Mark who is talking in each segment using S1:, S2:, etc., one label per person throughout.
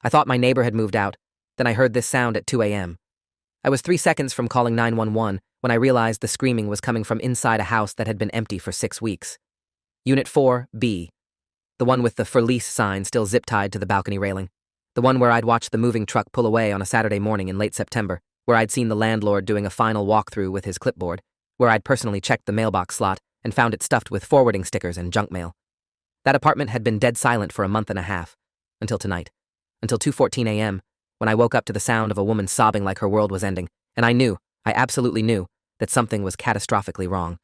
S1: I thought my neighbor had moved out. Then I heard this sound at 2 a.m. I was 3 seconds from calling 911 when I realized the screaming was coming from inside a house that had been empty for 6 weeks. Unit 4B, the one with the for lease sign still zip-tied to the balcony railing. The one where I'd watched the moving truck pull away on a Saturday morning in late September, where I'd seen the landlord doing a final walkthrough with his clipboard, where I'd personally checked the mailbox slot and found it stuffed with forwarding stickers and junk mail. That apartment had been dead silent for a month and a half, until tonight, until 2:14 a.m., when I woke up to the sound of a woman sobbing like her world was ending, and I absolutely knew, that something was catastrophically wrong.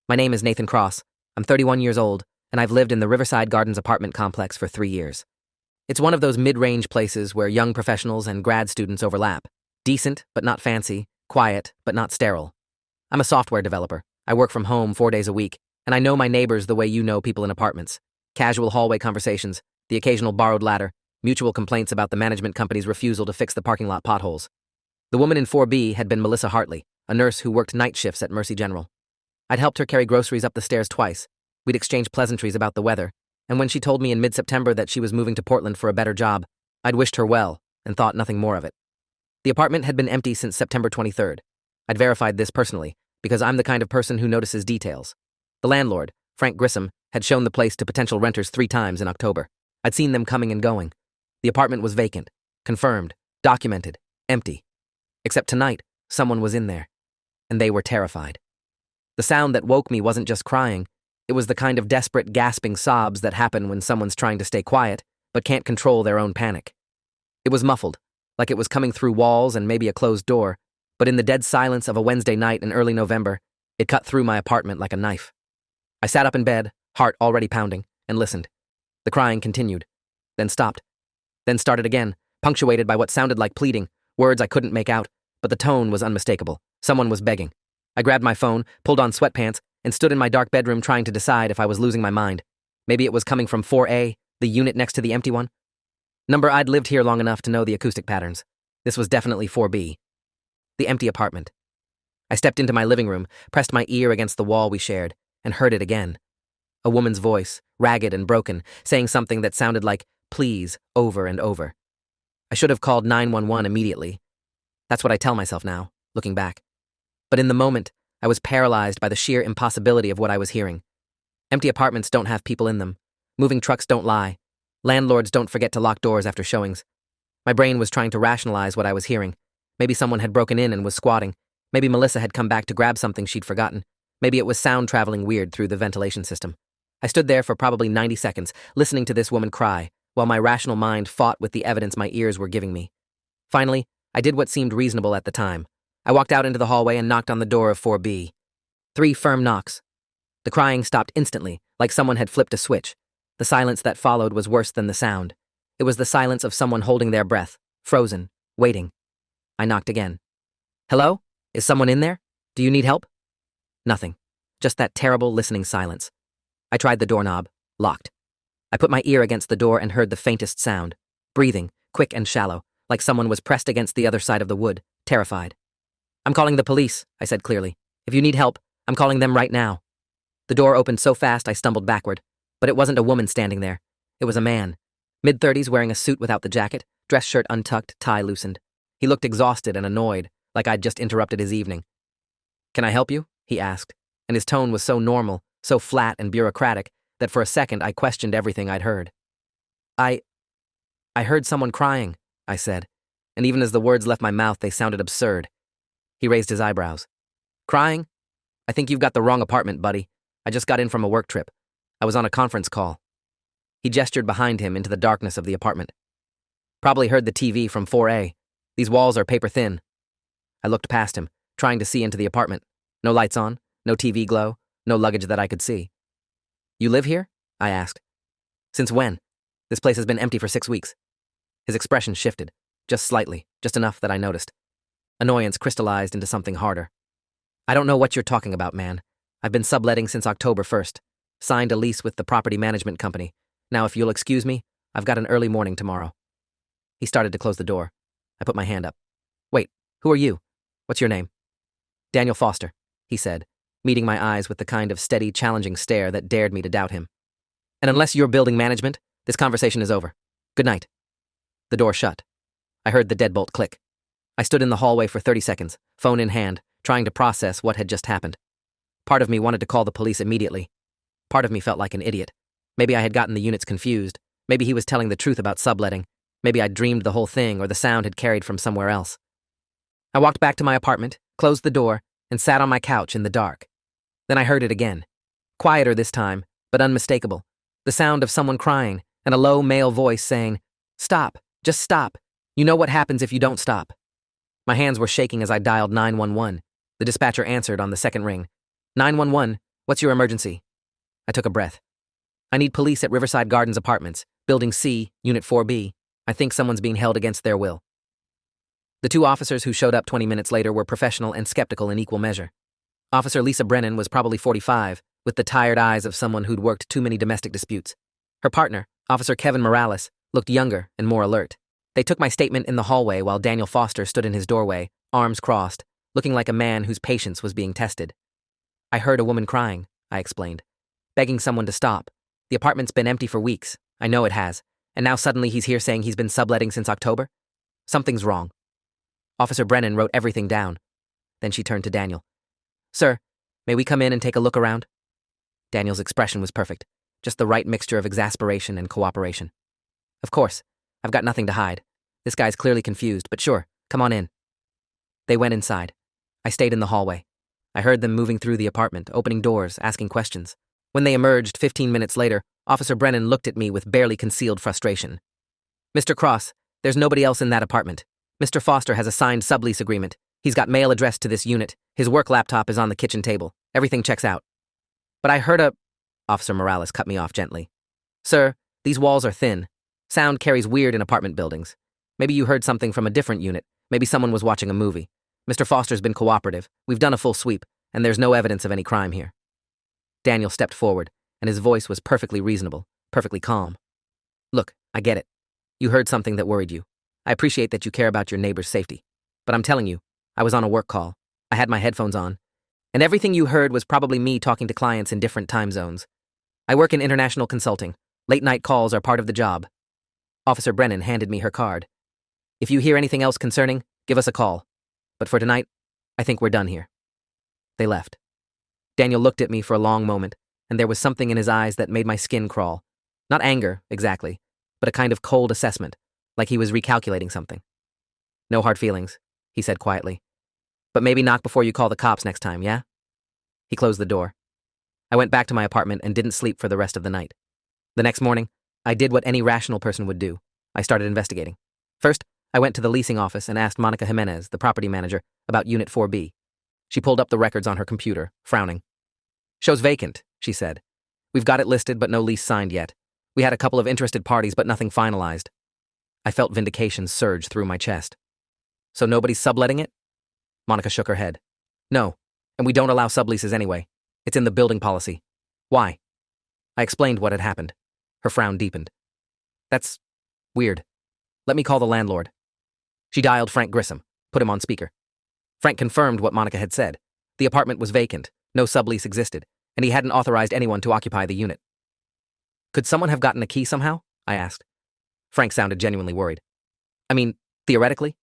S1: My name is Nathan Cross. I'm 31 years old, and I've lived in the Riverside Gardens apartment complex for 3 years. It's one of those mid-range places where young professionals and grad students overlap. Decent, but not fancy. Quiet, but not sterile. I'm a software developer. I work from home 4 days a week, and I know my neighbors the way you know people in apartments. Casual hallway conversations, the occasional borrowed ladder, mutual complaints about the management company's refusal to fix the parking lot potholes. The woman in 4B had been Melissa Hartley, a nurse who worked night shifts at Mercy General. I'd helped her carry groceries up the stairs twice. We'd exchanged pleasantries about the weather, and when she told me in mid-September that she was moving to Portland for a better job, I'd wished her well and thought nothing more of it. The apartment had been empty since September 23rd. I'd verified this personally, because I'm the kind of person who notices details. The landlord, Frank Grissom, had shown the place to potential renters 3 times in October. I'd seen them coming and going. The apartment was vacant, confirmed, documented, empty. Except tonight, someone was in there. And they were terrified. The sound that woke me wasn't just crying. It was the kind of desperate, gasping sobs that happen when someone's trying to stay quiet, but can't control their own panic. It was muffled, like it was coming through walls and maybe a closed door, but in the dead silence of a Wednesday night in early November, it cut through my apartment like a knife. I sat up in bed, heart already pounding, and listened. The crying continued, then stopped, then started again, punctuated by what sounded like pleading, words I couldn't make out, but the tone was unmistakable. Someone was begging. I grabbed my phone, pulled on sweatpants, and stood in my dark bedroom trying to decide if I was losing my mind. Maybe it was coming from 4A, the unit next to the empty one. I'd lived here long enough to know the acoustic patterns. This was definitely 4B. The empty apartment. I stepped into my living room, pressed my ear against the wall we shared, and heard it again. A woman's voice, ragged and broken, saying something that sounded like, please, over and over. I should have called 911 immediately. That's what I tell myself now, looking back. But in the moment, I was paralyzed by the sheer impossibility of what I was hearing. Empty apartments don't have people in them. Moving trucks don't lie. Landlords don't forget to lock doors after showings. My brain was trying to rationalize what I was hearing. Maybe someone had broken in and was squatting. Maybe Melissa had come back to grab something she'd forgotten. Maybe it was sound traveling weird through the ventilation system. I stood there for probably 90 seconds, listening to this woman cry, while my rational mind fought with the evidence my ears were giving me. Finally, I did what seemed reasonable at the time. I walked out into the hallway and knocked on the door of 4B. 3 firm knocks. The crying stopped instantly, like someone had flipped a switch. The silence that followed was worse than the sound. It was the silence of someone holding their breath, frozen, waiting. I knocked again. Hello? Is someone in there? Do you need help? Nothing. Just that terrible listening silence. I tried the doorknob, locked. I put my ear against the door and heard the faintest sound. Breathing, quick and shallow, like someone was pressed against the other side of the wood, terrified. I'm calling the police, I said clearly. If you need help, I'm calling them right now. The door opened so fast I stumbled backward, but it wasn't a woman standing there. It was a man. Mid-30s wearing a suit without the jacket, dress shirt untucked, tie loosened. He looked exhausted and annoyed, like I'd just interrupted his evening. Can I help you? He asked, and his tone was so normal, so flat and bureaucratic, that for a second I questioned everything I'd heard. I heard someone crying, I said, and even as the words left my mouth they sounded absurd. He raised his eyebrows. Crying? I think you've got the wrong apartment, buddy. I just got in from a work trip. I was on a conference call. He gestured behind him into the darkness of the apartment. Probably heard the TV from 4A. These walls are paper thin. I looked past him, trying to see into the apartment. No lights on, no TV glow, no luggage that I could see. You live here? I asked. Since when? This place has been empty for 6 weeks. His expression shifted, just slightly, just enough that I noticed. Annoyance crystallized into something harder. I don't know what you're talking about, man. I've been subletting since October 1st. Signed a lease with the property management company. Now, if you'll excuse me, I've got an early morning tomorrow. He started to close the door. I put my hand up. Wait, who are you? What's your name? Daniel Foster, he said, meeting my eyes with the kind of steady, challenging stare that dared me to doubt him. And unless you're building management, this conversation is over. Good night. The door shut. I heard the deadbolt click. I stood in the hallway for 30 seconds, phone in hand, trying to process what had just happened. Part of me wanted to call the police immediately. Part of me felt like an idiot. Maybe I had gotten the units confused. Maybe he was telling the truth about subletting. Maybe I'd dreamed the whole thing, or the sound had carried from somewhere else. I walked back to my apartment, closed the door, and sat on my couch in the dark. Then I heard it again. Quieter this time, but unmistakable. The sound of someone crying, and a low male voice saying, "Stop, just stop. You know what happens if you don't stop." My hands were shaking as I dialed 911. The dispatcher answered on the second ring. 911, what's your emergency? I took a breath. I need police at Riverside Gardens Apartments, Building C, Unit 4B. I think someone's being held against their will. The two officers who showed up 20 minutes later were professional and skeptical in equal measure. Officer Lisa Brennan was probably 45, with the tired eyes of someone who'd worked too many domestic disputes. Her partner, Officer Kevin Morales, looked younger and more alert. They took my statement in the hallway while Daniel Foster stood in his doorway, arms crossed, looking like a man whose patience was being tested. I heard a woman crying, I explained, begging someone to stop. The apartment's been empty for weeks. I know it has. And now suddenly he's here saying he's been subletting since October? Something's wrong. Officer Brennan wrote everything down. Then she turned to Daniel. "Sir, may we come in and take a look around?" Daniel's expression was perfect, just the right mixture of exasperation and cooperation. "Of course, I've got nothing to hide. This guy's clearly confused, but sure, come on in." They went inside. I stayed in the hallway. I heard them moving through the apartment, opening doors, asking questions. When they emerged 15 minutes later, Officer Brennan looked at me with barely concealed frustration. "Mr. Cross, there's nobody else in that apartment. Mr. Foster has a signed sublease agreement. He's got mail addressed to this unit. His work laptop is on the kitchen table. Everything checks out." "But I heard a—" Officer Morales cut me off gently. "Sir, these walls are thin. Sound carries weird in apartment buildings. Maybe you heard something from a different unit. Maybe someone was watching a movie. Mr. Foster's been cooperative. We've done a full sweep, and there's no evidence of any crime here." Daniel stepped forward, and his voice was perfectly reasonable, perfectly calm. "Look, I get it. You heard something that worried you. I appreciate that you care about your neighbor's safety. But I'm telling you, I was on a work call. I had my headphones on. And everything you heard was probably me talking to clients in different time zones. I work in international consulting. Late-night calls are part of the job." Officer Brennan handed me her card. "If you hear anything else concerning, give us a call. But for tonight, I think we're done here." They left. Daniel looked at me for a long moment, and there was something in his eyes that made my skin crawl. Not anger, exactly, but a kind of cold assessment, like he was recalculating something. "No hard feelings," he said quietly. "But maybe knock before you call the cops next time, yeah?" He closed the door. I went back to my apartment and didn't sleep for the rest of the night. The next morning, I did what any rational person would do. I started investigating. First, I went to the leasing office and asked Monica Jimenez, the property manager, about Unit 4B. She pulled up the records on her computer, frowning. "Shows vacant," she said. "We've got it listed, but no lease signed yet. We had a couple of interested parties, but nothing finalized." I felt vindication surge through my chest. "So nobody's subletting it?" Monica shook her head. "No, and we don't allow subleases anyway. It's in the building policy." "Why?" I explained what had happened. Her frown deepened. "That's weird. Let me call the landlord." She dialed Frank Grissom, put him on speaker. Frank confirmed what Monica had said. The apartment was vacant, no sublease existed, and he hadn't authorized anyone to occupy the unit. "Could someone have gotten a key somehow?" I asked. Frank sounded genuinely worried. "I mean, theoretically.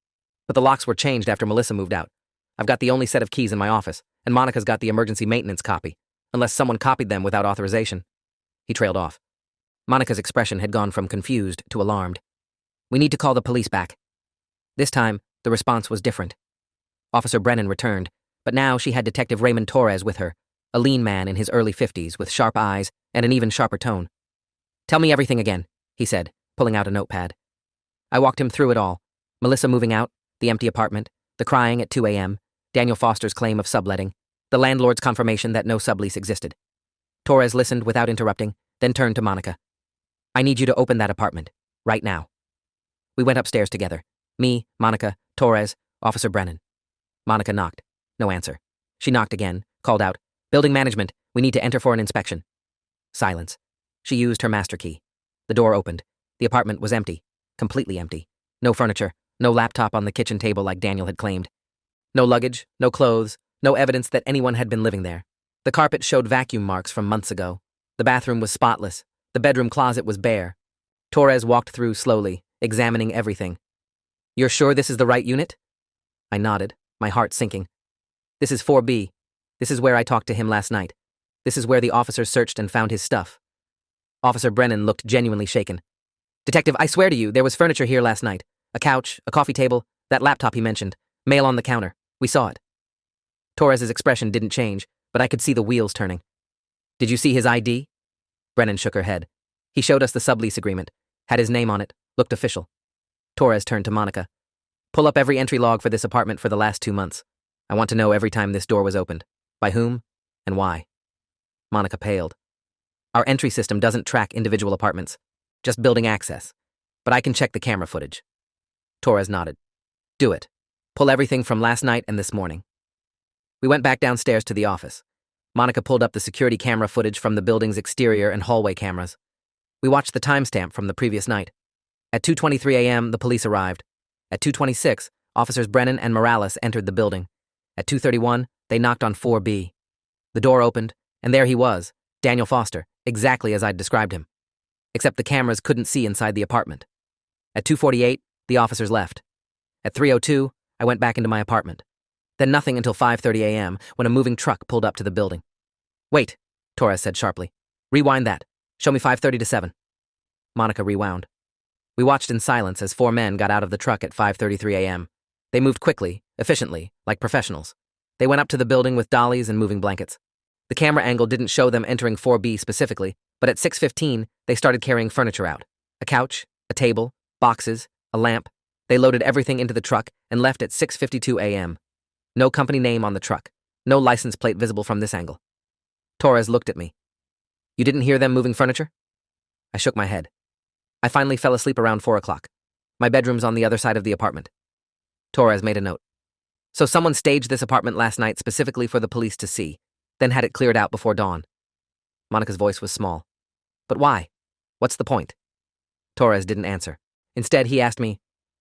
S1: But the locks were changed after Melissa moved out. I've got the only set of keys in my office, and Monica's got the emergency maintenance copy, unless someone copied them without authorization." He trailed off. Monica's expression had gone from confused to alarmed. "We need to call the police back." This time, the response was different. Officer Brennan returned, but now she had Detective Raymond Torres with her, a lean man in his early 50s with sharp eyes and an even sharper tone. "Tell me everything again," he said, pulling out a notepad. I walked him through it all. Melissa moving out, the empty apartment, the crying at 2 a.m., Daniel Foster's claim of subletting, the landlord's confirmation that no sublease existed. Torres listened without interrupting, then turned to Monica. "I need you to open that apartment, right now." We went upstairs together. Me, Monica, Torres, Officer Brennan. Monica knocked. No answer. She knocked again, called out, "Building management, we need to enter for an inspection." Silence. She used her master key. The door opened. The apartment was empty, completely empty. No furniture, no laptop on the kitchen table like Daniel had claimed. No luggage, no clothes, no evidence that anyone had been living there. The carpet showed vacuum marks from months ago. The bathroom was spotless. The bedroom closet was bare. Torres walked through slowly, examining everything. You're sure this is the right unit? I nodded, my heart sinking. This is 4B. This is where I talked to him last night. This is where the officers searched and found his stuff. Officer Brennan looked genuinely shaken. Detective, I swear to you, there was furniture here last night. A couch, a coffee table, that laptop he mentioned, mail on the counter. We saw it. Torres's expression didn't change, but I could see the wheels turning. Did you see his ID? Brennan shook her head. He showed us the sublease agreement, had his name on it, looked official. Torres turned to Monica. Pull up every entry log for this apartment for the last 2 months. I want to know every time this door was opened. By whom and why. Monica paled. Our entry system doesn't track individual apartments, just building access. But I can check the camera footage. Torres nodded. Do it. Pull everything from last night and this morning. We went back downstairs to the office. Monica pulled up the security camera footage from the building's exterior and hallway cameras. We watched the timestamp from the previous night. At 2:23 a.m., the police arrived. At 2:26, officers Brennan and Morales entered the building. At 2:31, they knocked on 4B. The door opened, and there he was, Daniel Foster, exactly as I'd described him. Except the cameras couldn't see inside the apartment. At 2:48, the officers left. At 3:02, I went back into my apartment. Then nothing until 5:30 a.m. when a moving truck pulled up to the building. Wait, Torres said sharply. Rewind that. Show me 5:30 to 7. Monica rewound. We watched in silence as 4 men got out of the truck at 5:33 a.m. They moved quickly, efficiently, like professionals. They went up to the building with dollies and moving blankets. The camera angle didn't show them entering 4B specifically, but at 6:15, they started carrying furniture out. A couch, a table, boxes, a lamp. They loaded everything into the truck and left at 6:52 a.m. No company name on the truck. No license plate visible from this angle. Torres looked at me. You didn't hear them moving furniture? I shook my head. I finally fell asleep around 4 o'clock. My bedroom's on the other side of the apartment. Torres made a note. So someone staged this apartment last night specifically for the police to see, then had it cleared out before dawn. Monica's voice was small. But why? What's the point? Torres didn't answer. Instead, he asked me,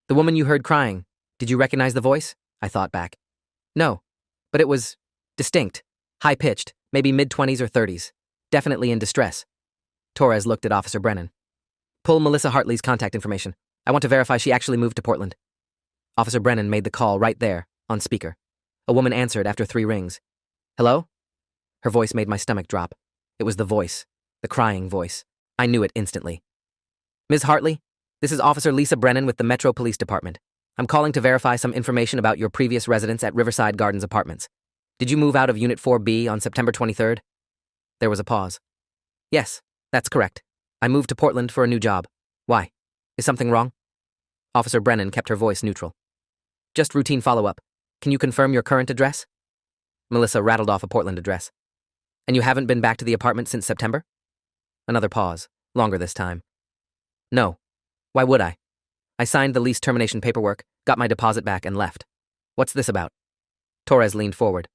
S1: the woman you heard crying, did you recognize the voice? I thought back. No, but it was distinct, high-pitched, maybe mid-20s or 30s, definitely in distress. Torres looked at Officer Brennan. Pull Melissa Hartley's contact information. I want to verify she actually moved to Portland. Officer Brennan made the call right there, on speaker. A woman answered after 3 rings. Hello? Her voice made my stomach drop. It was the voice, the crying voice. I knew it instantly. Ms. Hartley, this is Officer Lisa Brennan with the Metro Police Department. I'm calling to verify some information about your previous residence at Riverside Gardens Apartments. Did you move out of Unit 4B on September 23rd? There was a pause. Yes, that's correct. I moved to Portland for a new job. Why? Is something wrong? Officer Brennan kept her voice neutral. Just routine follow-up. Can you confirm your current address? Melissa rattled off a Portland address. And you haven't been back to the apartment since September? Another pause, longer this time. No. Why would I? I signed the lease termination paperwork, got my deposit back, and left. What's this about? Torres leaned forward.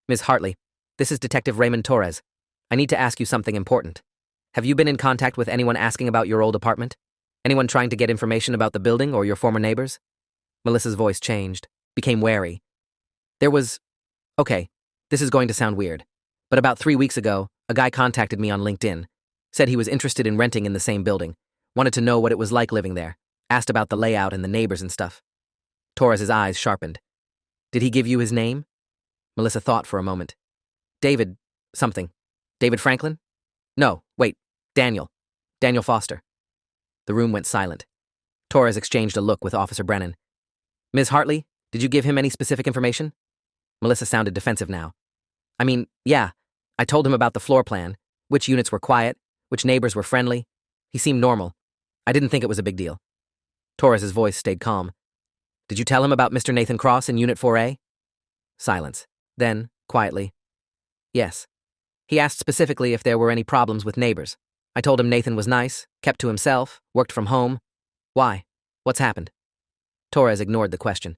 S1: Ms. Hartley, this is Detective Raymond Torres. I need to ask you something important. Have you been in contact with anyone asking about your old apartment? Anyone trying to get information about the building or your former neighbors? Melissa's voice changed, became wary. Okay, this is going to sound weird, but about 3 weeks ago, a guy contacted me on LinkedIn, said he was interested in renting in the same building, wanted to know what it was like living there, asked about the layout and the neighbors and stuff. Torres's eyes sharpened. Did he give you his name? Melissa thought for a moment. David something. David Franklin? No, wait, Daniel. Daniel Foster. The room went silent. Torres exchanged a look with Officer Brennan. Ms. Hartley, did you give him any specific information? Melissa sounded defensive now. I mean, yeah, I told him about the floor plan, which units were quiet, which neighbors were friendly. He seemed normal. I didn't think it was a big deal. Torres's voice stayed calm. Did you tell him about Mr. Nathan Cross in Unit 4A? Silence. Then, quietly. Yes. He asked specifically if there were any problems with neighbors. I told him Nathan was nice, kept to himself, worked from home. Why? What's happened? Torres ignored the question.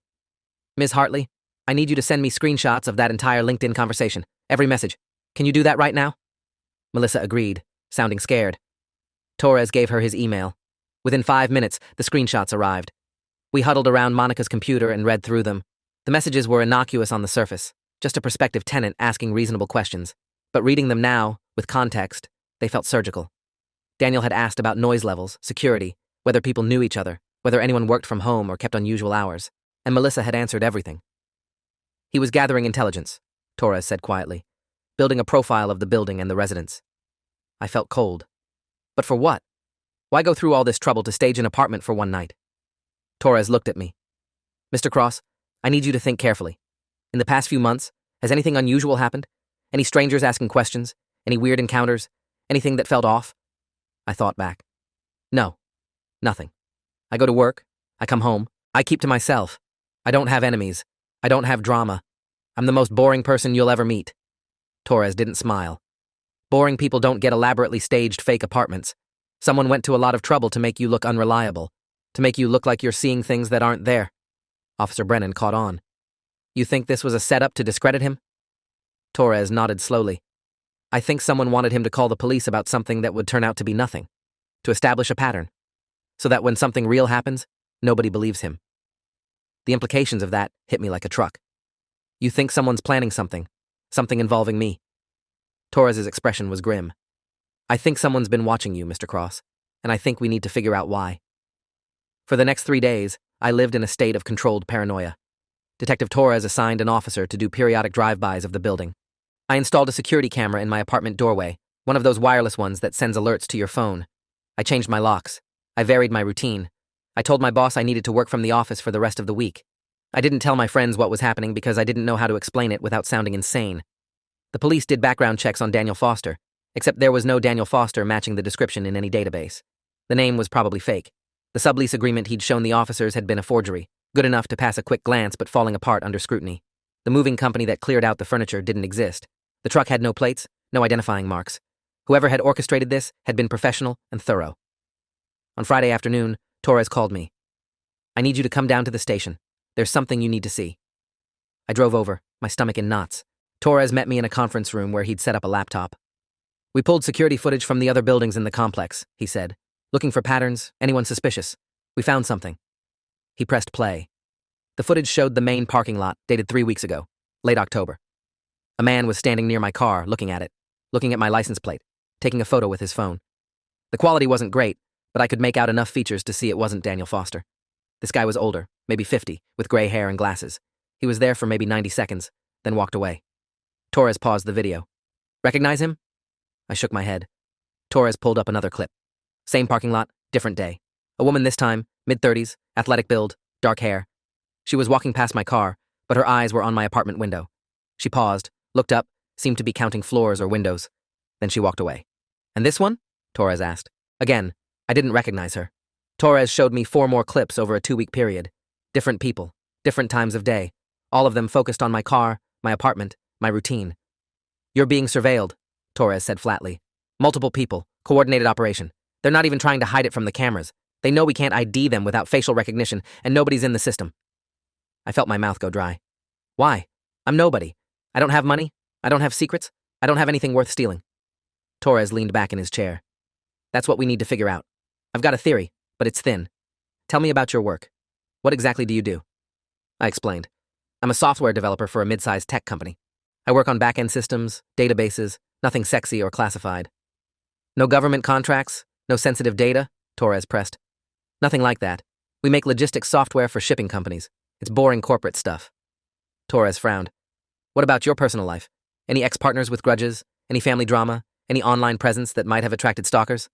S1: Ms. Hartley, I need you to send me screenshots of that entire LinkedIn conversation, every message. Can you do that right now? Melissa agreed, sounding scared. Torres gave her his email. Within 5 minutes, the screenshots arrived. We huddled around Monica's computer and read through them. The messages were innocuous on the surface, just a prospective tenant asking reasonable questions. But reading them now, with context, they felt surgical. Daniel had asked about noise levels, security, whether people knew each other, whether anyone worked from home or kept unusual hours, and Melissa had answered everything. He was gathering intelligence, Torres said quietly, building a profile of the building and the residents. I felt cold. But for what? Why go through all this trouble to stage an apartment for one night? Torres looked at me. Mr. Cross, I need you to think carefully. In the past few months, has anything unusual happened? Any strangers asking questions? Any weird encounters? Anything that felt off? I thought back. No. Nothing. I go to work. I come home. I keep to myself. I don't have enemies. I don't have drama. I'm the most boring person you'll ever meet. Torres didn't smile. Boring people don't get elaborately staged fake apartments. Someone went to a lot of trouble to make you look unreliable, to make you look like you're seeing things that aren't there. Officer Brennan caught on. You think this was a setup to discredit him? Torres nodded slowly. I think someone wanted him to call the police about something that would turn out to be nothing, to establish a pattern, so that when something real happens, nobody believes him. The implications of that hit me like a truck. You think someone's planning something involving me. Torres's expression was grim. I think someone's been watching you, Mr. Cross, and I think we need to figure out why. For the next 3 days, I lived in a state of controlled paranoia. Detective Torres assigned an officer to do periodic drive-bys of the building. I installed a security camera in my apartment doorway, one of those wireless ones that sends alerts to your phone. I changed my locks. I varied my routine. I told my boss I needed to work from the office for the rest of the week. I didn't tell my friends what was happening because I didn't know how to explain it without sounding insane. The police did background checks on Daniel Foster, except there was no Daniel Foster matching the description in any database. The name was probably fake. The sublease agreement he'd shown the officers had been a forgery, good enough to pass a quick glance but falling apart under scrutiny. The moving company that cleared out the furniture didn't exist. The truck had no plates, no identifying marks. Whoever had orchestrated this had been professional and thorough. On Friday afternoon, Torres called me. I need you to come down to the station. There's something you need to see. I drove over, my stomach in knots. Torres met me in a conference room where he'd set up a laptop. We pulled security footage from the other buildings in the complex, he said. Looking for patterns, anyone suspicious. We found something. He pressed play. The footage showed the main parking lot, dated 3 weeks ago, late October. A man was standing near my car, looking at it, looking at my license plate, taking a photo with his phone. The quality wasn't great, but I could make out enough features to see it wasn't Daniel Foster. This guy was older, maybe 50, with gray hair and glasses. He was there for maybe 90 seconds, then walked away. Torres paused the video. Recognize him? I shook my head. Torres pulled up another clip. Same parking lot, different day. A woman this time, mid-30s, athletic build, dark hair. She was walking past my car, but her eyes were on my apartment window. She paused, looked up, seemed to be counting floors or windows. Then she walked away. And this one? Torres asked. Again, I didn't recognize her. Torres showed me 4 more clips over a 2-week period. Different people, different times of day, all of them focused on my car, my apartment, my routine. You're being surveilled, Torres said flatly. Multiple people, coordinated operation. They're not even trying to hide it from the cameras. They know we can't ID them without facial recognition, and nobody's in the system. I felt my mouth go dry. Why? I'm nobody. I don't have money. I don't have secrets. I don't have anything worth stealing. Torres leaned back in his chair. That's what we need to figure out. I've got a theory, but it's thin. Tell me about your work. What exactly do you do? I explained. I'm a software developer for a mid-sized tech company. I work on back-end systems, databases, nothing sexy or classified. No government contracts, no sensitive data, Torres pressed. Nothing like that. We make logistics software for shipping companies. It's boring corporate stuff. Torres frowned. What about your personal life? Any ex-partners with grudges? Any family drama? Any online presence that might have attracted stalkers?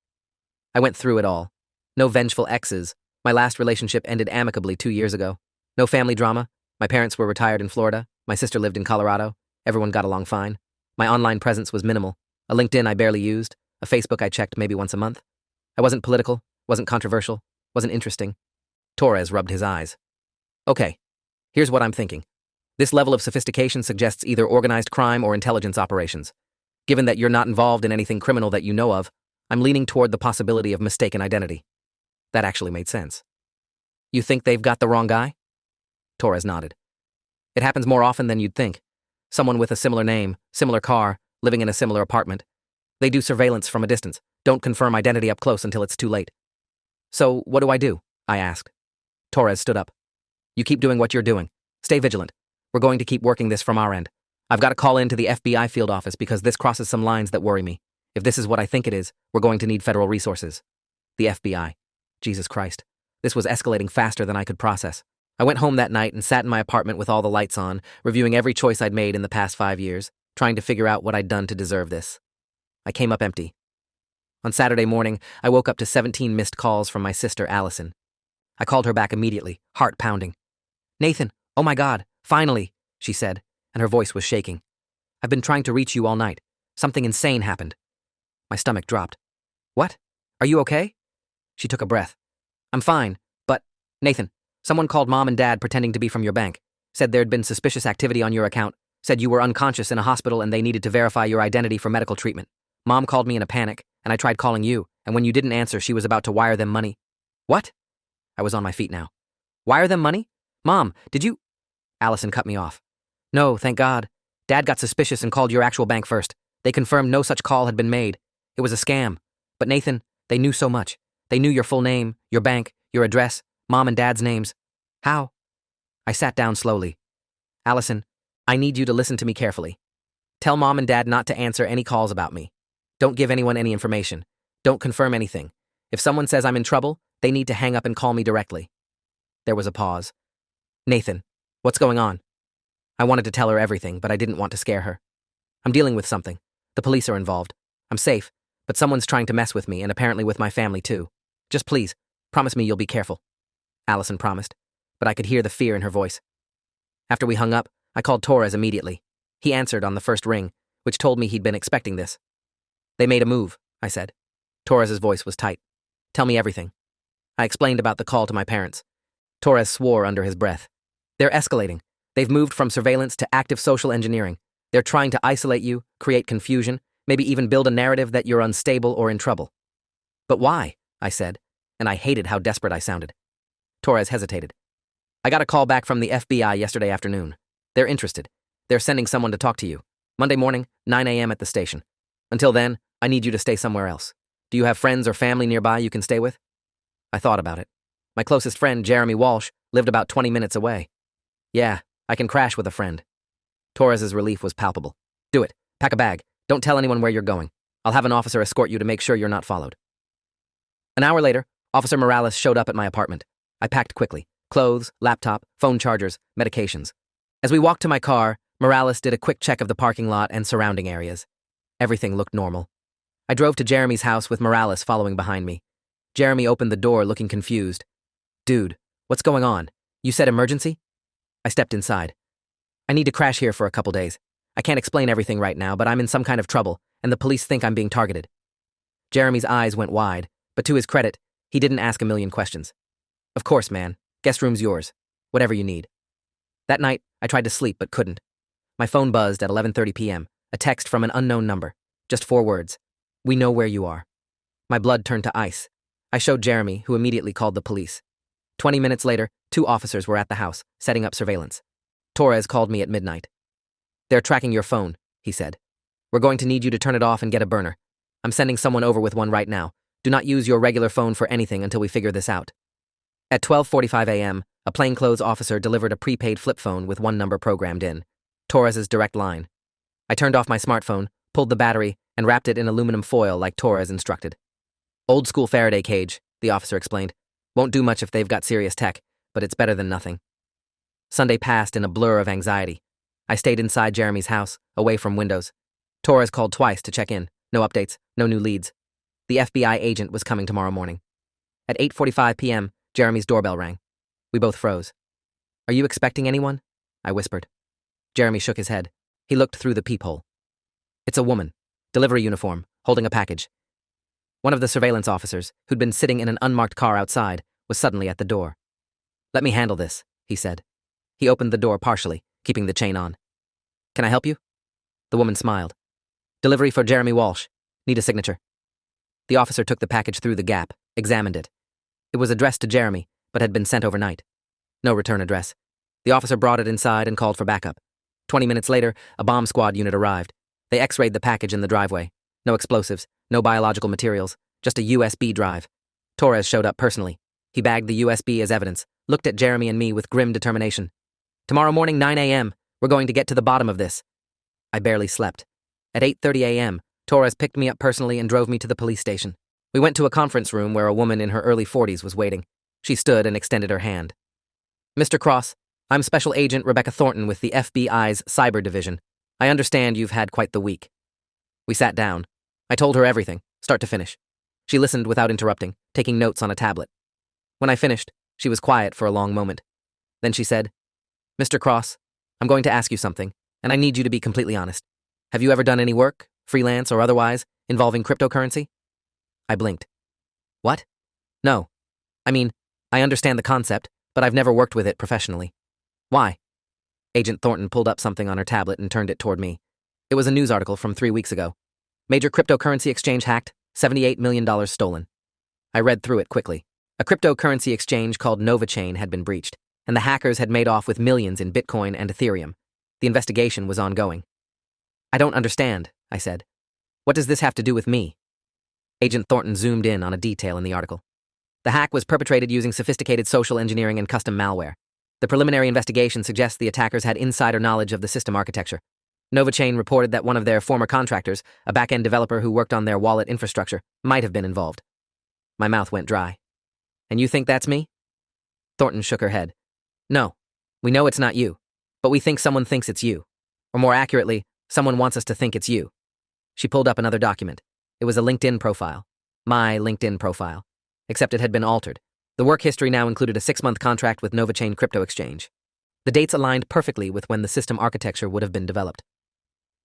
S1: I went through it all. No vengeful exes. My last relationship ended amicably 2 years ago. No family drama. My parents were retired in Florida. My sister lived in Colorado. Everyone got along fine. My online presence was minimal. A LinkedIn I barely used. A Facebook I checked maybe once a month. I wasn't political, wasn't controversial, wasn't interesting. Torres rubbed his eyes. Okay, here's what I'm thinking. This level of sophistication suggests either organized crime or intelligence operations. Given that you're not involved in anything criminal that you know of, I'm leaning toward the possibility of mistaken identity. That actually made sense. You think they've got the wrong guy? Torres nodded. It happens more often than you'd think. Someone with a similar name, similar car, living in a similar apartment. They do surveillance from a distance, don't confirm identity up close until it's too late. So, what do? I asked. Torres stood up. You keep doing what you're doing. Stay vigilant. We're going to keep working this from our end. I've got to call in to the FBI field office because this crosses some lines that worry me. If this is what I think it is, we're going to need federal resources. The FBI. Jesus Christ. This was escalating faster than I could process. I went home that night and sat in my apartment with all the lights on, reviewing every choice I'd made in the past 5 years, trying to figure out what I'd done to deserve this. I came up empty. On Saturday morning, I woke up to 17 missed calls from my sister, Allison. I called her back immediately, heart pounding. "Nathan, oh my God, finally," she said, and her voice was shaking. "I've been trying to reach you all night. Something insane happened." My stomach dropped. "What? Are you okay?" She took a breath. "I'm fine, but, Nathan, someone called Mom and Dad pretending to be from your bank, said there'd been suspicious activity on your account, said you were unconscious in a hospital and they needed to verify your identity for medical treatment. Mom called me in a panic, and I tried calling you, and when you didn't answer, she was about to wire them money." "What?" I was on my feet now. "Wire them money? Mom, did you—" Allison cut me off. "No, thank God. Dad got suspicious and called your actual bank first. They confirmed no such call had been made. It was a scam. But Nathan, they knew so much. They knew your full name, your bank, your address, Mom and Dad's names. How?" I sat down slowly. "Allison, I need you to listen to me carefully. Tell Mom and Dad not to answer any calls about me. Don't give anyone any information. Don't confirm anything. If someone says I'm in trouble, they need to hang up and call me directly." There was a pause. "Nathan, what's going on?" I wanted to tell her everything, but I didn't want to scare her. "I'm dealing with something. The police are involved. I'm safe, but someone's trying to mess with me and apparently with my family too. Just please, promise me you'll be careful." Allison promised, but I could hear the fear in her voice. After we hung up, I called Torres immediately. He answered on the first ring, which told me he'd been expecting this. "They made a move," I said. Torres's voice was tight. "Tell me everything." I explained about the call to my parents. Torres swore under his breath. "They're escalating. They've moved from surveillance to active social engineering. They're trying to isolate you, create confusion, maybe even build a narrative that you're unstable or in trouble." "But why?" I said, and I hated how desperate I sounded. Torres hesitated. "I got a call back from the FBI yesterday afternoon. They're interested. They're sending someone to talk to you. Monday morning, 9 a.m. at the station. Until then, I need you to stay somewhere else. Do you have friends or family nearby you can stay with?" I thought about it. My closest friend, Jeremy Walsh, lived about 20 minutes away. "Yeah, I can crash with a friend." Torres's relief was palpable. "Do it. Pack a bag. Don't tell anyone where you're going. I'll have an officer escort you to make sure you're not followed." An hour later, Officer Morales showed up at my apartment. I packed quickly. Clothes, laptop, phone chargers, medications. As we walked to my car, Morales did a quick check of the parking lot and surrounding areas. Everything looked normal. I drove to Jeremy's house with Morales following behind me. Jeremy opened the door looking confused. "Dude, what's going on? You said emergency?" I stepped inside. "I need to crash here for a couple days. I can't explain everything right now, but I'm in some kind of trouble, and the police think I'm being targeted." Jeremy's eyes went wide, but to his credit, he didn't ask a million questions. "Of course, man. Guest room's yours. Whatever you need." That night, I tried to sleep but couldn't. My phone buzzed at 11:30 p.m., a text from an unknown number. Just 4 words. "We know where you are." My blood turned to ice. I showed Jeremy, who immediately called the police. 20 minutes later, 2 officers were at the house, setting up surveillance. Torres called me at midnight. "They're tracking your phone," he said. "We're going to need you to turn it off and get a burner. I'm sending someone over with one right now. Do not use your regular phone for anything until we figure this out." At 12:45 a.m., a plainclothes officer delivered a prepaid flip phone with one number programmed in, Torres's direct line. I turned off my smartphone, pulled the battery, and wrapped it in aluminum foil like Torres instructed. "Old school Faraday cage," the officer explained. "Won't do much if they've got serious tech, but it's better than nothing." Sunday passed in a blur of anxiety. I stayed inside Jeremy's house, away from windows. Torres called twice to check in. No updates, no new leads. The FBI agent was coming tomorrow morning. At 8:45 p.m., Jeremy's doorbell rang. We both froze. "Are you expecting anyone?" I whispered. Jeremy shook his head. He looked through the peephole. "It's a woman. Delivery uniform, holding a package." One of the surveillance officers, who'd been sitting in an unmarked car outside, was suddenly at the door. "Let me handle this," he said. He opened the door partially, keeping the chain on. "Can I help you?" The woman smiled. "Delivery for Jeremy Walsh. Need a signature." The officer took the package through the gap, examined it. It was addressed to Jeremy, but had been sent overnight. No return address. The officer brought it inside and called for backup. 20 minutes later, a bomb squad unit arrived. They x-rayed the package in the driveway. No explosives, no biological materials, just a USB drive. Torres showed up personally. He bagged the USB as evidence, looked at Jeremy and me with grim determination. "Tomorrow morning, 9 a.m., we're going to get to the bottom of this." I barely slept. At 8:30 a.m., Torres picked me up personally and drove me to the police station. We went to a conference room where a woman in her early 40s was waiting. She stood and extended her hand. Mr. Cross, I'm Special Agent Rebecca Thornton with the FBI's Cyber Division. I understand you've had quite the week. We sat down. I told her everything, start to finish. She listened without interrupting, taking notes on a tablet. When I finished, she was quiet for a long moment. Then she said, Mr. Cross, I'm going to ask you something, and I need you to be completely honest. Have you ever done any work, freelance or otherwise, involving cryptocurrency? I blinked. What? No. I mean, I understand the concept, but I've never worked with it professionally. Why? Agent Thornton pulled up something on her tablet and turned it toward me. It was a news article from 3 weeks ago. Major cryptocurrency exchange hacked, $78 million stolen. I read through it quickly. A cryptocurrency exchange called NovaChain had been breached, and the hackers had made off with millions in Bitcoin and Ethereum. The investigation was ongoing. I don't understand, I said. What does this have to do with me? Agent Thornton zoomed in on a detail in the article. The hack was perpetrated using sophisticated social engineering and custom malware. The preliminary investigation suggests the attackers had insider knowledge of the system architecture. NovaChain reported that one of their former contractors, a back-end developer who worked on their wallet infrastructure, might have been involved. My mouth went dry. And you think that's me? Thornton shook her head. No, we know it's not you, but we think someone thinks it's you. Or more accurately, someone wants us to think it's you. She pulled up another document. It was a LinkedIn profile. My LinkedIn profile. Except it had been altered. The work history now included a 6-month contract with NovaChain Crypto Exchange. The dates aligned perfectly with when the system architecture would have been developed.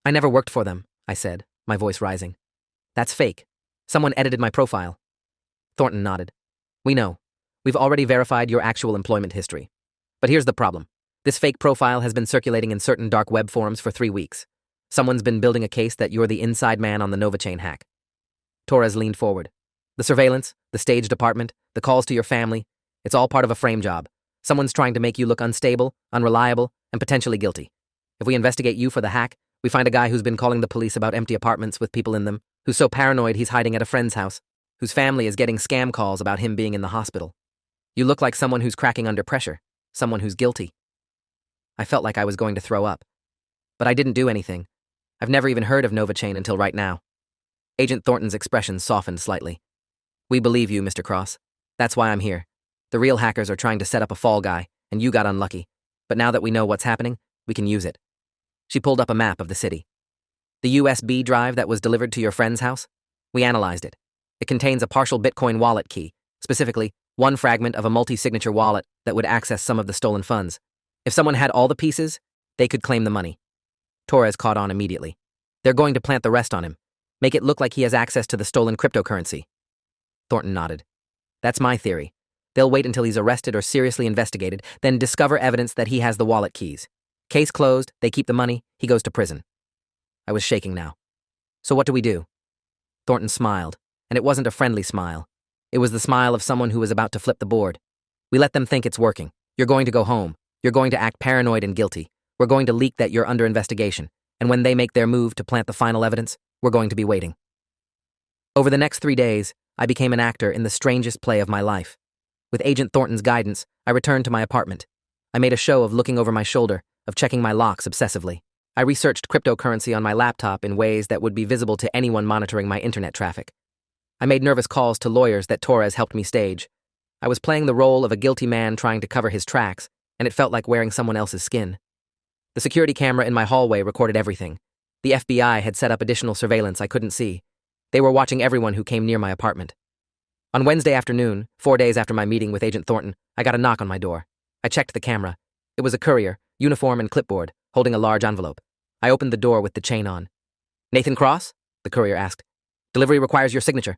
S1: I never worked for them, I said, my voice rising. That's fake. Someone edited my profile. Thornton nodded. We know. We've already verified your actual employment history. But here's the problem. This fake profile has been circulating in certain dark web forums for 3 weeks. Someone's been building a case that you're the inside man on the NovaChain hack. Torres leaned forward. The surveillance, the staged apartment, the calls to your family, it's all part of a frame job. Someone's trying to make you look unstable, unreliable, and potentially guilty. If we investigate you for the hack, we find a guy who's been calling the police about empty apartments with people in them, who's so paranoid he's hiding at a friend's house, whose family is getting scam calls about him being in the hospital. You look like someone who's cracking under pressure, someone who's guilty. I felt like I was going to throw up. But I didn't do anything. I've never even heard of NovaChain until right now. Agent Thornton's expression softened slightly. We believe you, Mr. Cross. That's why I'm here. The real hackers are trying to set up a fall guy, and you got unlucky. But now that we know what's happening, we can use it. She pulled up a map of the city. The USB drive that was delivered to your friend's house? We analyzed it. It contains a partial Bitcoin wallet key, specifically, one fragment of a multi-signature wallet that would access some of the stolen funds. If someone had all the pieces, they could claim the money. Torres caught on immediately. They're going to plant the rest on him. Make it look like he has access to the stolen cryptocurrency. Thornton nodded. That's my theory. They'll wait until he's arrested or seriously investigated, then discover evidence that he has the wallet keys. Case closed, they keep the money, he goes to prison. I was shaking now. So what do we do? Thornton smiled, and it wasn't a friendly smile. It was the smile of someone who was about to flip the board. We let them think it's working. You're going to go home. You're going to act paranoid and guilty. We're going to leak that you're under investigation, and when they make their move to plant the final evidence, we're going to be waiting. Over the next 3 days, I became an actor in the strangest play of my life. With Agent Thornton's guidance, I returned to my apartment. I made a show of looking over my shoulder, of checking my locks obsessively. I researched cryptocurrency on my laptop in ways that would be visible to anyone monitoring my internet traffic. I made nervous calls to lawyers that Torres helped me stage. I was playing the role of a guilty man trying to cover his tracks, and it felt like wearing someone else's skin. The security camera in my hallway recorded everything. The FBI had set up additional surveillance I couldn't see. They were watching everyone who came near my apartment. On Wednesday afternoon, 4 days after my meeting with Agent Thornton, I got a knock on my door. I checked the camera. It was a courier, uniform and clipboard, holding a large envelope. I opened the door with the chain on. Nathan Cross? The courier asked. Delivery requires your signature.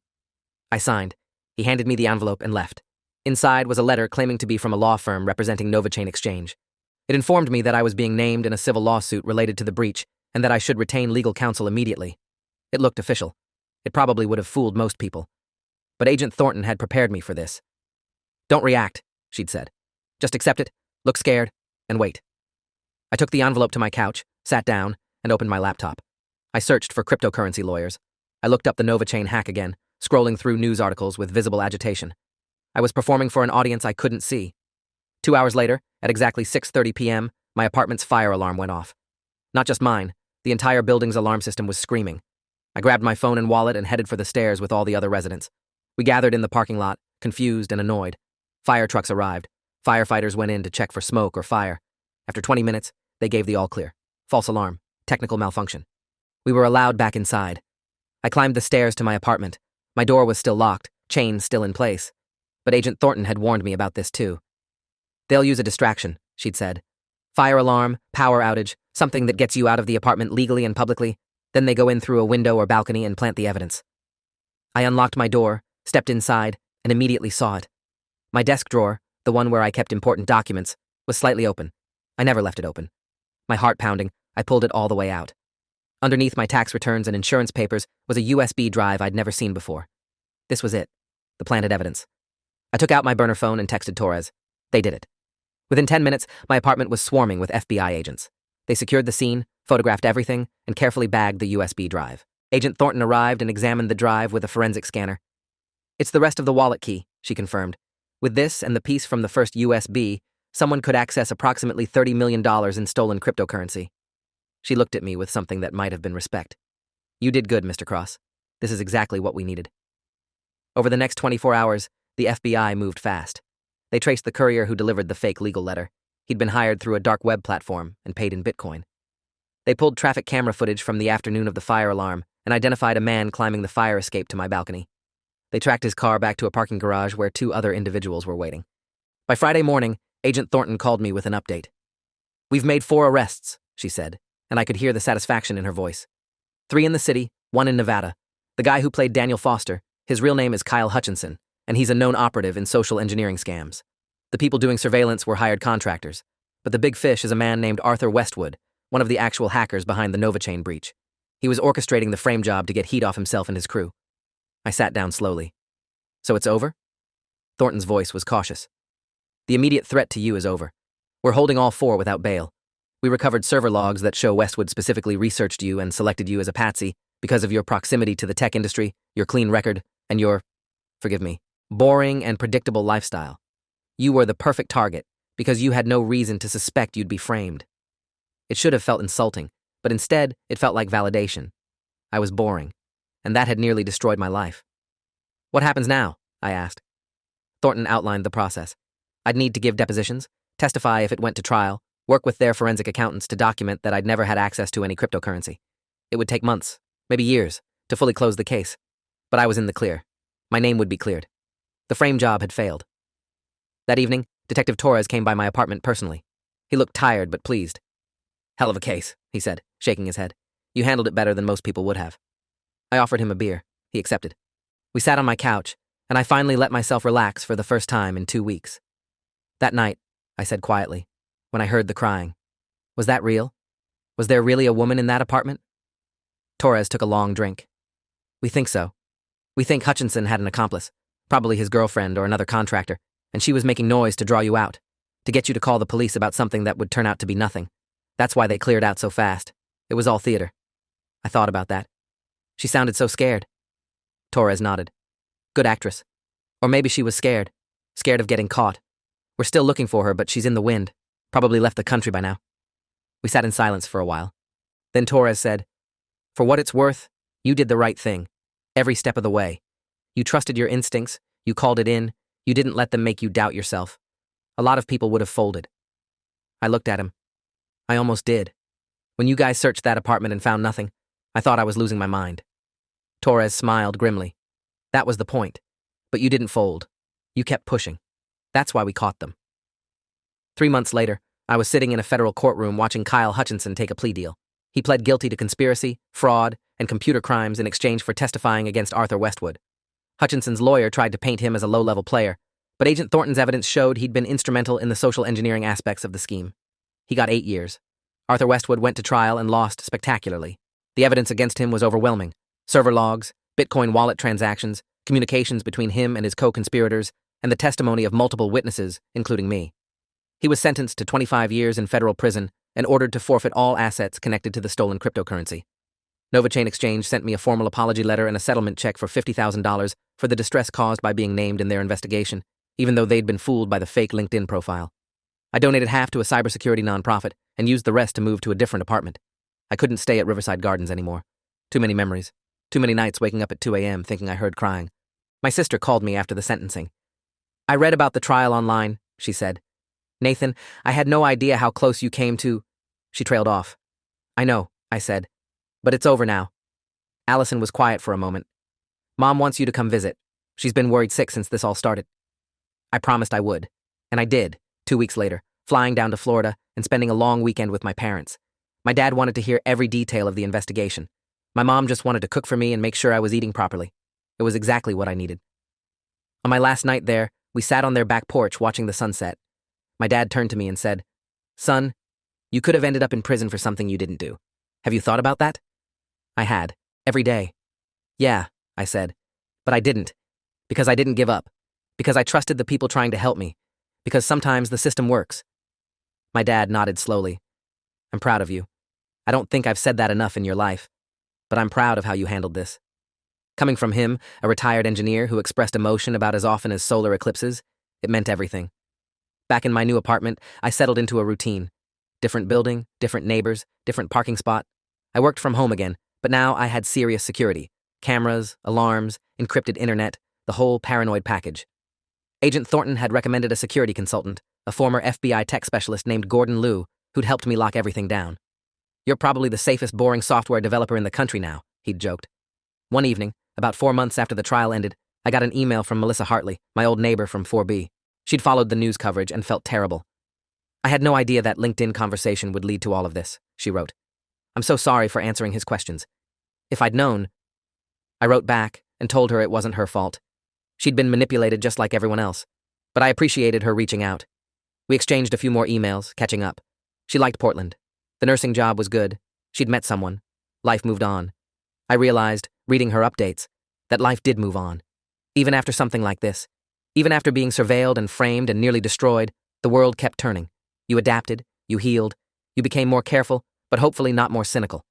S1: I signed. He handed me the envelope and left. Inside was a letter claiming to be from a law firm representing NovaChain Exchange. It informed me that I was being named in a civil lawsuit related to the breach and that I should retain legal counsel immediately. It looked official. It probably would have fooled most people. But Agent Thornton had prepared me for this. Don't react, she'd said. Just accept it, look scared, and wait. I took the envelope to my couch, sat down, and opened my laptop. I searched for cryptocurrency lawyers. I looked up the NovaChain hack again, scrolling through news articles with visible agitation. I was performing for an audience I couldn't see. 2 hours later, at exactly 6:30 p.m., my apartment's fire alarm went off. Not just mine, the entire building's alarm system was screaming. I grabbed my phone and wallet and headed for the stairs with all the other residents. We gathered in the parking lot, confused and annoyed. Fire trucks arrived. Firefighters went in to check for smoke or fire. After 20 minutes, they gave the all clear. False alarm. Technical malfunction. We were allowed back inside. I climbed the stairs to my apartment. My door was still locked, chains still in place. But Agent Thornton had warned me about this too. "They'll use a distraction," she'd said. "Fire alarm, power outage, something that gets you out of the apartment legally and publicly. Then they go in through a window or balcony and plant the evidence." I unlocked my door, stepped inside, and immediately saw it. My desk drawer, the one where I kept important documents, was slightly open. I never left it open. My heart pounding, I pulled it all the way out. Underneath my tax returns and insurance papers was a USB drive I'd never seen before. This was it, the planted evidence. I took out my burner phone and texted Torres. They did it. Within 10 minutes, my apartment was swarming with FBI agents. They secured the scene, photographed everything, and carefully bagged the USB drive. Agent Thornton arrived and examined the drive with a forensic scanner. "It's the rest of the wallet key," she confirmed. "With this and the piece from the first USB, someone could access approximately $30 million in stolen cryptocurrency." She looked at me with something that might have been respect. "You did good, Mr. Cross. This is exactly what we needed." Over the next 24 hours, the FBI moved fast. They traced the courier who delivered the fake legal letter. He'd been hired through a dark web platform and paid in Bitcoin. They pulled traffic camera footage from the afternoon of the fire alarm and identified a man climbing the fire escape to my balcony. They tracked his car back to a parking garage where 2 other individuals were waiting. By Friday morning, Agent Thornton called me with an update. "We've made 4 arrests," she said, and I could hear the satisfaction in her voice. 3 in the city, 1 in Nevada. The guy who played Daniel Foster, his real name is Kyle Hutchinson, and he's a known operative in social engineering scams. The people doing surveillance were hired contractors, but the big fish is a man named Arthur Westwood, one of the actual hackers behind the NovaChain breach. He was orchestrating the frame job to get heat off himself and his crew. I sat down slowly. "So it's over?" Thornton's voice was cautious. "The immediate threat to you is over. We're holding all 4 without bail. We recovered server logs that show Westwood specifically researched you and selected you as a patsy because of your proximity to the tech industry, your clean record, and your, forgive me, boring and predictable lifestyle. You were the perfect target because you had no reason to suspect you'd be framed. It should have felt insulting, but instead it felt like validation. I was boring, and that had nearly destroyed my life." "What happens now?" I asked. Thornton outlined the process. I'd need to give depositions, testify if it went to trial, work with their forensic accountants to document that I'd never had access to any cryptocurrency. It would take months, maybe years, to fully close the case. But I was in the clear. My name would be cleared. The frame job had failed. That evening, Detective Torres came by my apartment personally. He looked tired but pleased. "Hell of a case," he said, shaking his head. "You handled it better than most people would have." I offered him a beer. He accepted. We sat on my couch, and I finally let myself relax for the first time in 2 weeks. "That night," I said quietly, when I heard the crying, "was that real? Was there really a woman in that apartment?" Torres took a long drink. "We think so. We think Hutchinson had an accomplice, probably his girlfriend or another contractor, and she was making noise to draw you out, to get you to call the police about something that would turn out to be nothing. That's why they cleared out so fast. It was all theater." I thought about that. She sounded so scared. Torres nodded. "Good actress. Or maybe she was scared. Scared of getting caught. We're still looking for her, but she's in the wind. Probably left the country by now." We sat in silence for a while. Then Torres said, "For what it's worth, you did the right thing. Every step of the way. You trusted your instincts, you called it in, you didn't let them make you doubt yourself. A lot of people would have folded." I looked at him. "I almost did. When you guys searched that apartment and found nothing, I thought I was losing my mind." Torres smiled grimly. "That was the point. But you didn't fold. You kept pushing. That's why we caught them." 3 months later, I was sitting in a federal courtroom watching Kyle Hutchinson take a plea deal. He pled guilty to conspiracy, fraud, and computer crimes in exchange for testifying against Arthur Westwood. Hutchinson's lawyer tried to paint him as a low-level player, but Agent Thornton's evidence showed he'd been instrumental in the social engineering aspects of the scheme. He got 8 years. Arthur Westwood went to trial and lost spectacularly. The evidence against him was overwhelming. Server logs, Bitcoin wallet transactions, communications between him and his co-conspirators, and the testimony of multiple witnesses, including me. He was sentenced to 25 years in federal prison and ordered to forfeit all assets connected to the stolen cryptocurrency. NovaChain Exchange sent me a formal apology letter and a settlement check for $50,000 for the distress caused by being named in their investigation, even though they'd been fooled by the fake LinkedIn profile. I donated half to a cybersecurity nonprofit and used the rest to move to a different apartment. I couldn't stay at Riverside Gardens anymore. Too many memories. Too many nights waking up at 2 a.m. thinking I heard crying. My sister called me after the sentencing. I read about the trial online, she said. Nathan, I had no idea how close you came to. She trailed off. I know, I said. But it's over now. Allison was quiet for a moment. Mom wants you to come visit. She's been worried sick since this all started. I promised I would. And I did, 2 weeks later, flying down to Florida and spending a long weekend with my parents. My dad wanted to hear every detail of the investigation. My mom just wanted to cook for me and make sure I was eating properly. It was exactly what I needed. On my last night there, we sat on their back porch watching the sunset. My dad turned to me and said, Son, you could have ended up in prison for something you didn't do. Have you thought about that? I had, every day. Yeah, I said, but I didn't. Because I didn't give up. Because I trusted the people trying to help me. Because sometimes the system works. My dad nodded slowly. I'm proud of you. I don't think I've said that enough in your life. But I'm proud of how you handled this. Coming from him, a retired engineer who expressed emotion about as often as solar eclipses, it meant everything. Back in my new apartment, I settled into a routine. Different building, different neighbors, different parking spot. I worked from home again, but now I had serious security. Cameras, alarms, encrypted internet, the whole paranoid package. Agent Thornton had recommended a security consultant, a former FBI tech specialist named Gordon Liu, who'd helped me lock everything down. You're probably the safest boring software developer in the country now, he'd joked. One evening, about 4 months after the trial ended, I got an email from Melissa Hartley, my old neighbor from 4B. She'd followed the news coverage and felt terrible. I had no idea that LinkedIn conversation would lead to all of this, she wrote. I'm so sorry for answering his questions. If I'd known. I wrote back and told her it wasn't her fault. She'd been manipulated just like everyone else, but I appreciated her reaching out. We exchanged a few more emails, catching up. She liked Portland. The nursing job was good. She'd met someone. Life moved on. I realized, reading her updates, that life did move on. Even after something like this, even after being surveilled and framed and nearly destroyed, the world kept turning. You adapted, you healed, you became more careful, but hopefully not more cynical.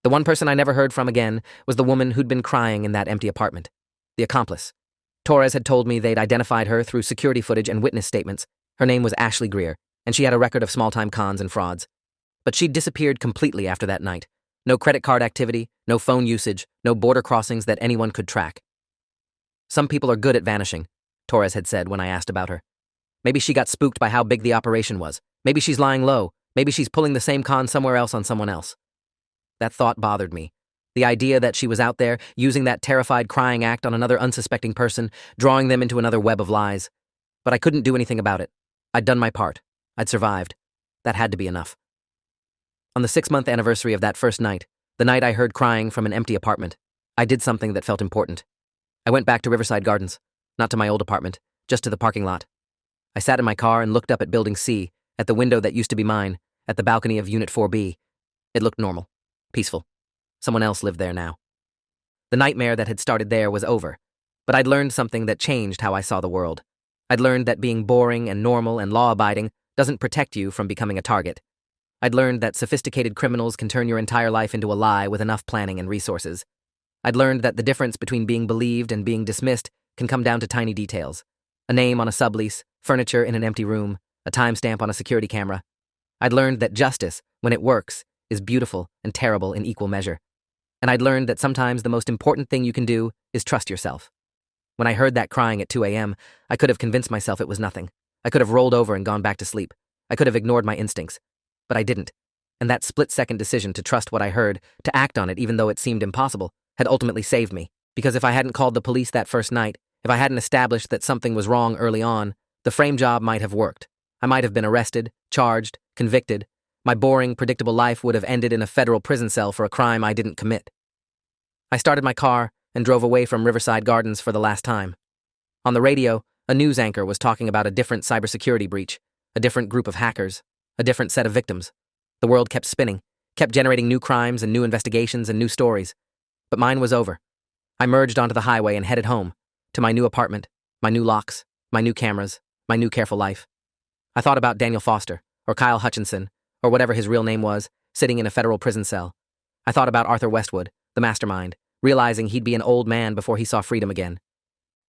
S1: The one person I never heard from again was the woman who'd been crying in that empty apartment. The accomplice. Torres had told me they'd identified her through security footage and witness statements. Her name was Ashley Greer, and she had a record of small-time cons and frauds. But she'd disappeared completely after that night. No credit card activity, no phone usage, no border crossings that anyone could track. Some people are good at vanishing, Torres had said when I asked about her. Maybe she got spooked by how big the operation was. Maybe she's lying low. Maybe she's pulling the same con somewhere else on someone else. That thought bothered me. The idea that she was out there, using that terrified crying act on another unsuspecting person, drawing them into another web of lies. But I couldn't do anything about it. I'd done my part. I'd survived. That had to be enough. On the 6-month anniversary of that first night, the night I heard crying from an empty apartment, I did something that felt important. I went back to Riverside Gardens, not to my old apartment, just to the parking lot. I sat in my car and looked up at Building C, at the window that used to be mine, at the balcony of Unit 4B. It looked normal, peaceful. Someone else lived there now. The nightmare that had started there was over, but I'd learned something that changed how I saw the world. I'd learned that being boring and normal and law-abiding doesn't protect you from becoming a target. I'd learned that sophisticated criminals can turn your entire life into a lie with enough planning and resources. I'd learned that the difference between being believed and being dismissed can come down to tiny details. A name on a sublease, furniture in an empty room, a timestamp on a security camera. I'd learned that justice, when it works, is beautiful and terrible in equal measure. And I'd learned that sometimes the most important thing you can do is trust yourself. When I heard that crying at 2 a.m., I could have convinced myself it was nothing. I could have rolled over and gone back to sleep. I could have ignored my instincts. But I didn't. And that split-second decision to trust what I heard, to act on it even though it seemed impossible, had ultimately saved me. Because if I hadn't called the police that first night, if I hadn't established that something was wrong early on, the frame job might have worked. I might have been arrested, charged, convicted. My boring, predictable life would have ended in a federal prison cell for a crime I didn't commit. I started my car and drove away from Riverside Gardens for the last time. On the radio, a news anchor was talking about a different cybersecurity breach, a different group of hackers, a different set of victims. The world kept spinning, kept generating new crimes and new investigations and new stories. But mine was over. I merged onto the highway and headed home, to my new apartment, my new locks, my new cameras, my new careful life. I thought about Daniel Foster, or Kyle Hutchinson, or whatever his real name was, sitting in a federal prison cell. I thought about Arthur Westwood, the mastermind, realizing he'd be an old man before he saw freedom again.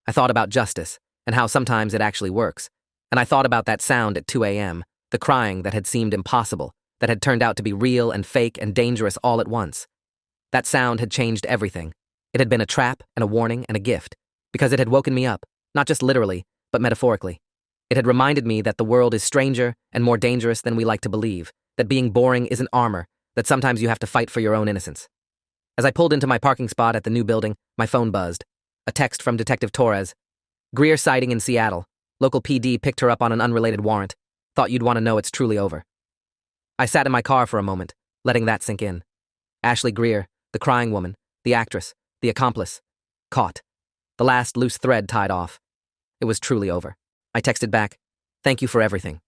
S1: I thought about justice, and how sometimes it actually works. And I thought about that sound at 2 a.m., the crying that had seemed impossible, that had turned out to be real and fake and dangerous all at once. That sound had changed everything. It had been a trap and a warning and a gift, because it had woken me up, not just literally, but metaphorically. It had reminded me that the world is stranger and more dangerous than we like to believe, that being boring isn't armor, that sometimes you have to fight for your own innocence. As I pulled into my parking spot at the new building, my phone buzzed. A text from Detective Torres. Greer sighting in Seattle. Local PD picked her up on an unrelated warrant. Thought you'd want to know it's truly over. I sat in my car for a moment, letting that sink in. Ashley Greer, the crying woman, the actress, the accomplice. Caught. The last loose thread tied off. It was truly over. I texted back, "Thank you for everything."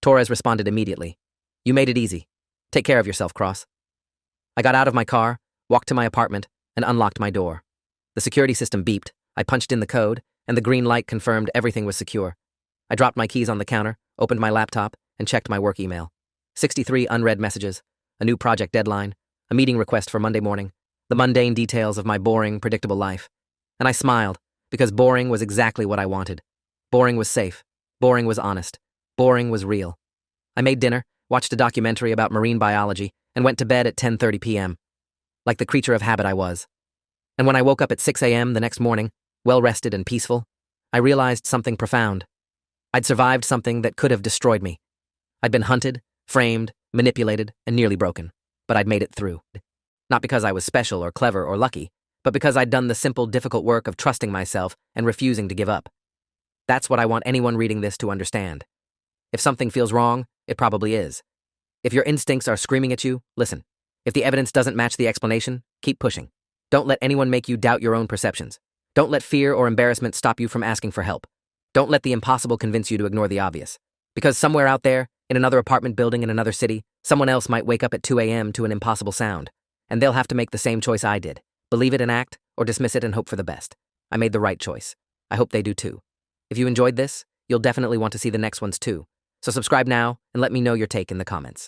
S1: Torres responded immediately. "You made it easy. Take care of yourself, Cross." I got out of my car, walked to my apartment, and unlocked my door. The security system beeped. I punched in the code, and the green light confirmed everything was secure. I dropped my keys on the counter, opened my laptop, and checked my work email. 63 unread messages, a new project deadline, a meeting request for Monday morning, the mundane details of my boring, predictable life. And I smiled, because boring was exactly what I wanted. Boring was safe. Boring was honest. Boring was real. I made dinner, watched a documentary about marine biology, and went to bed at 10:30 p.m., like the creature of habit I was. And when I woke up at 6 a.m. the next morning, well-rested and peaceful, I realized something profound. I'd survived something that could have destroyed me. I'd been hunted, framed, manipulated, and nearly broken, but I'd made it through. Not because I was special or clever or lucky, but because I'd done the simple, difficult work of trusting myself and refusing to give up. That's what I want anyone reading this to understand. If something feels wrong, it probably is. If your instincts are screaming at you, listen. If the evidence doesn't match the explanation, keep pushing. Don't let anyone make you doubt your own perceptions. Don't let fear or embarrassment stop you from asking for help. Don't let the impossible convince you to ignore the obvious. Because somewhere out there, in another apartment building in another city, someone else might wake up at 2 a.m. to an impossible sound. And they'll have to make the same choice I did. Believe it and act, or dismiss it and hope for the best. I made the right choice. I hope they do too. If you enjoyed this, you'll definitely want to see the next ones too. So subscribe now and let me know your take in the comments.